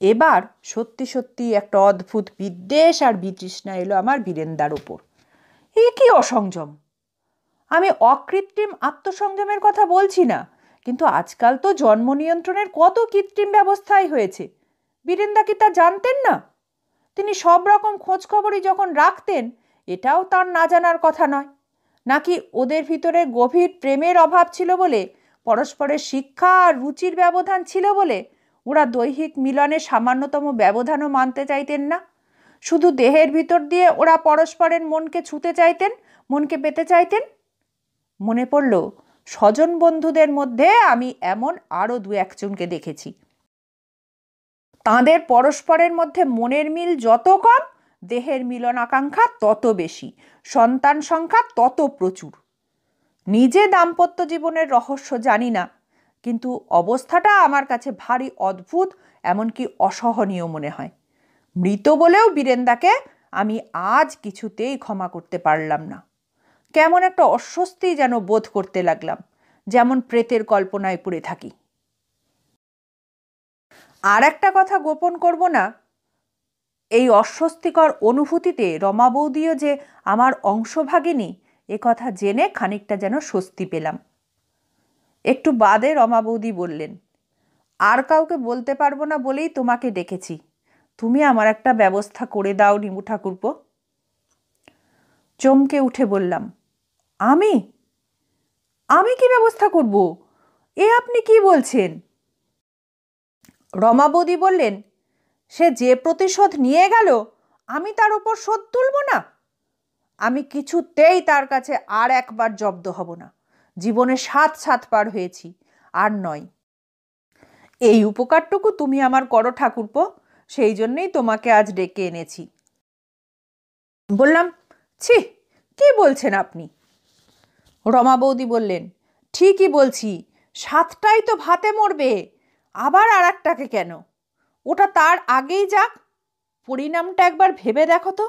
এবার সত্যি সত্যি একটা অদ্ভুত বিদ্বেষ আর বিতৃষ্ণা এলো আমার বীরেন্দার ওপর। এ কি অসংযম! আমি অকৃত্রিম আত্মসংযমের কথা বলছি না, কিন্তু আজকাল তো জন্ম নিয়ন্ত্রণের কত কৃত্রিম ব্যবস্থাই হয়েছে। বীরেন্দা কি তা জানতেন না? তিনি সব রকম খোঁজখবরই যখন রাখতেন, এটাও তার না জানার কথা নয়। নাকি ওদের ভিতরে গভীর প্রেমের অভাব ছিল বলে, পরস্পরের শিক্ষা আর রুচির ব্যবধান ছিল বলে ওরা দৈহিক মিলনে সামান্যতম ব্যবধানও মানতে চাইতেন না? শুধু দেহের ভিতর দিয়ে ওরা পরস্পরের মনকে ছুঁতে চাইতেন, মনকে পেতে চাইতেন। মনে পড়ল, স্বজন বন্ধুদের মধ্যে আমি এমন আরও দু একজনকে দেখেছি। তাঁদের পরস্পরের মধ্যে মনের মিল যত কম, দেহের মিলন আকাঙ্ক্ষা তত বেশি, সন্তান সংখ্যা তত প্রচুর। নিজে দাম্পত্য জীবনের রহস্য জানি না, কিন্তু অবস্থাটা আমার কাছে ভারী অদ্ভুত, এমনকি অসহনীয় মনে হয়। মৃত বলেও বীরেন্দাকে আমি আজ কিছুতেই ক্ষমা করতে পারলাম না। কেমন একটা অস্বস্তি যেন বোধ করতে লাগলাম, যেমন প্রেতের কল্পনায় পড়ে থাকি। আর একটা কথা গোপন করব না, এই অস্বস্তিকর অনুভূতিতে রমা বৌদিও যে আমার অংশভাগিনী, এ কথা জেনে খানিকটা যেন স্বস্তি পেলাম। একটু বাদে রমা বৌদি বললেন, আর কাউকে বলতে পারবো না বলেই তোমাকে ডেকেছি। তুমি আমার একটা ব্যবস্থা করে দাও নিমু ঠাকুরপো। চমকে উঠে বললাম, আমি আমি কি ব্যবস্থা করব? এ আপনি কি বলছেন? রমা বৌদি বললেন, সে যে প্রতিশোধ নিয়ে গেল, আমি তার উপর শোধ তুলব না? আমি কিছুতেই তার কাছে আর একবার জব্দ হব না। জীবনে 7 পার হয়েছি, আর নয়। এই উপকারটুকু তুমি আমার করো ঠাকুরপো, সেই জন্যেই তোমাকে আজ ডেকে এনেছি। বললাম, ছি, কি বলছেন আপনি? রমা বৌদি বললেন, ঠিকই বলছি, 7টাই তো ভাতে মরবে, আবার আর একটাকে কেন? ওটা তার আগেই যাক, পরিণামটা একবার ভেবে দেখো তো।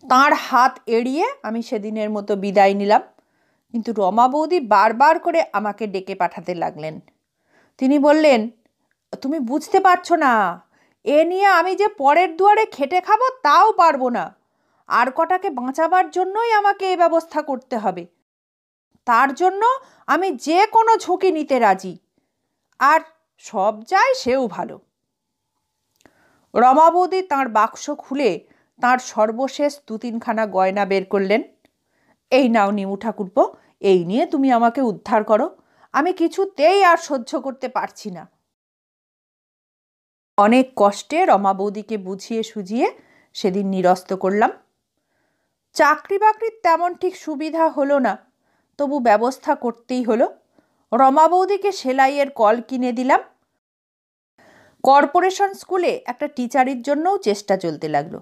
তাঁর হাত এড়িয়ে আমি সেদিনের মতো বিদায় নিলাম, কিন্তু রমা বৌদি বারবার করে আমাকে ডেকে পাঠাতে লাগলেন। তিনি বললেন, তুমি বুঝতে পারছো না, এ নিয়ে আমি যে পরের দুয়ারে খেটে খাবো তাও পারবো না। আর কটাকে বাঁচাবার জন্যই আমাকে এ ব্যবস্থা করতে হবে। তার জন্য আমি যে কোনো ঝুঁকি নিতে রাজি, আর সব যায় সেও ভালো। রমা বৌদি তাঁর বাক্স খুলে তাঁর সর্বশেষ 2-3খানা গয়না বের করলেন। এই নাও নিমু ঠাকুরপো, এই নিয়ে তুমি আমাকে উদ্ধার করো, আমি কিছুতেই আর সহ্য করতে পারছি না। অনেক কষ্টে রমা বৌদিকে বুঝিয়ে সুঝিয়ে সেদিন নিরস্ত করলাম। চাকরি বাকরির তেমন ঠিক সুবিধা হলো না, তবু ব্যবস্থা করতেই হলো। রমা বৌদিকে সেলাইয়ের কল কিনে দিলাম। কর্পোরেশন স্কুলে একটা টিচারির জন্যও চেষ্টা চলতে লাগলো।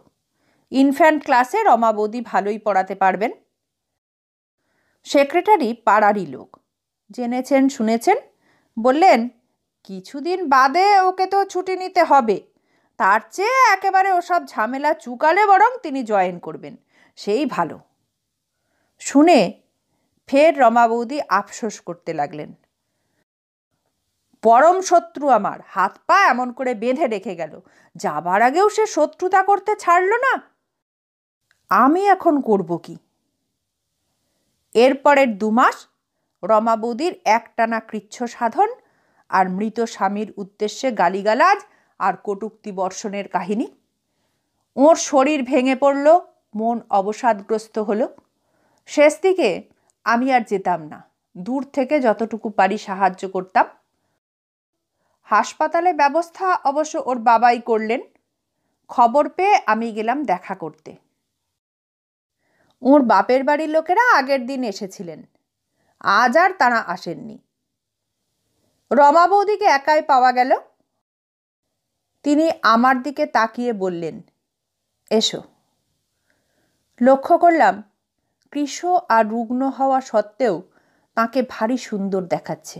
ইনফ্যান্ট ক্লাসে রমা বৌদি ভালোই পড়াতে পারবেন। সেক্রেটারি পাড়ারই লোক, জেনেছেন শুনেছেন, বললেন, কিছুদিন বাদে ওকে তো ছুটি নিতে হবে, তার চেয়ে একেবারে ওসব ঝামেলা চুকালে বরং তিনি জয়েন করবেন, সেই ভালো। শুনে ফের রমা বৌদি আফসোস করতে লাগলেন, পরম শত্রু আমার হাত পা এমন করে বেঁধে রেখে গেল, যাবার আগেও সে শত্রুতা করতে ছাড়ল না, আমি এখন করব কি? এরপরের 2 মাস রমা বৌদির একটানা কৃচ্ছ সাধন আর মৃত স্বামীর উদ্দেশ্যে গালিগালাজ আর কটূক্তি বর্ষণের কাহিনী। ওর শরীর ভেঙে পড়ল, মন অবসাদগ্রস্ত হলো। শেষ দিকে আমি আর যেতাম না, দূর থেকে যতটুকু পারি সাহায্য করতাম। হাসপাতালে ব্যবস্থা অবশ্য ওর বাবাই করলেন। খবর পেয়ে আমি গেলাম দেখা করতে। ওর বাপের বাড়ির লোকেরা আগের দিন এসেছিলেন, আজ আর তারা আসেননি। রমা বৌদিকে একাই পাওয়া গেল। তিনি আমার দিকে তাকিয়ে বললেন, এসো। লক্ষ্য করলাম কৃশ আর রুগ্ন হওয়া সত্ত্বেও তাকে ভারী সুন্দর দেখাচ্ছে।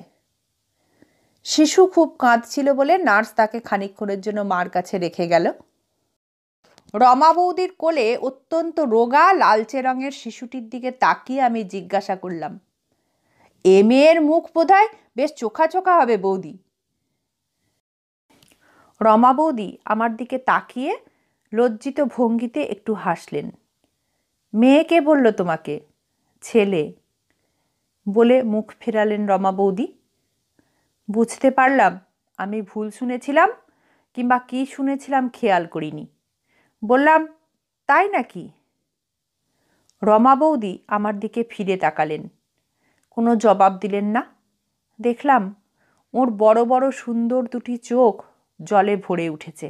শিশু খুব কাঁদছিল বলে নার্স তাকে খানিকক্ষণের জন্য মার কাছে রেখে গেল। রমা বৌদির কোলে অত্যন্ত রোগা লালচে রঙের শিশুটির দিকে তাকিয়ে আমি জিজ্ঞাসা করলাম, এ মেয়ের মুখ বোধহয় বেশ চোখা চোখা হবে বৌদি। রমা বৌদি আমার দিকে তাকিয়ে লজ্জিত ভঙ্গিতে একটু হাসলেন। মেয়ে কে বলল তোমাকে? ছেলে, বলে মুখ ফেরালেন রমা বৌদি। বুঝতে পারলাম আমি ভুল শুনেছিলাম, কিংবা কি শুনেছিলাম খেয়াল করিনি। বললাম, তাই নাকি? রমা বৌদি আমার দিকে ফিরে তাকালেন, কোনো জবাব দিলেন না। দেখলাম ওর বড় বড় সুন্দর দুটি চোখ জলে ভরে উঠেছে।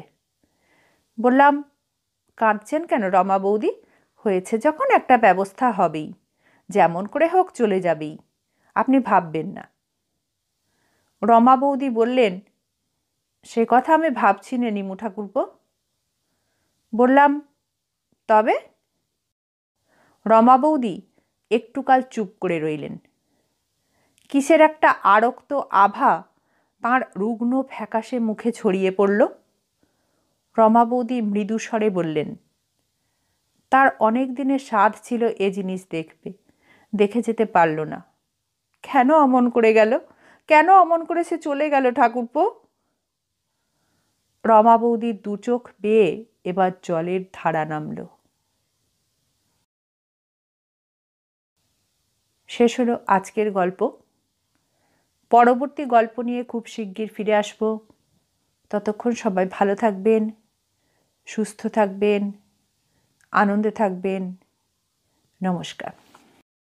বললাম, কাঁদছেন কেন রমা বৌদি? হয়েছে যখন একটা ব্যবস্থা হবেই, যেমন করে হোক চলে যাবেই, আপনি ভাববেন না। রমা বৌদি বললেন, সে কথা আমি ভাবছি না নিমু ঠাকুরপো। বললাম, তবে? রমা বৌদি একটুকাল চুপ করে রইলেন। কিসের একটা আরক্ত আভা তাঁর রুগ্ন ফ্যাকাশে মুখে ছড়িয়ে পড়ল। রমা বৌদি মৃদু স্বরে বললেন, তার অনেক দিনের সাধ ছিল এ জিনিস দেখবে, দেখে যেতে পারল না। কেন অমন করে গেল? কেন অমন করে সে চলে গেল ঠাকুরপো? রমা বৌদির দু চোখ বেয়ে এবার জলের ধারা নামল। শেষ হলো আজকের গল্প। পরবর্তী গল্প নিয়ে খুব শিগগির ফিরে আসব। ততক্ষণ সবাই ভালো থাকবেন, সুস্থ থাকবেন, আনন্দে থাকবেন। নমস্কার।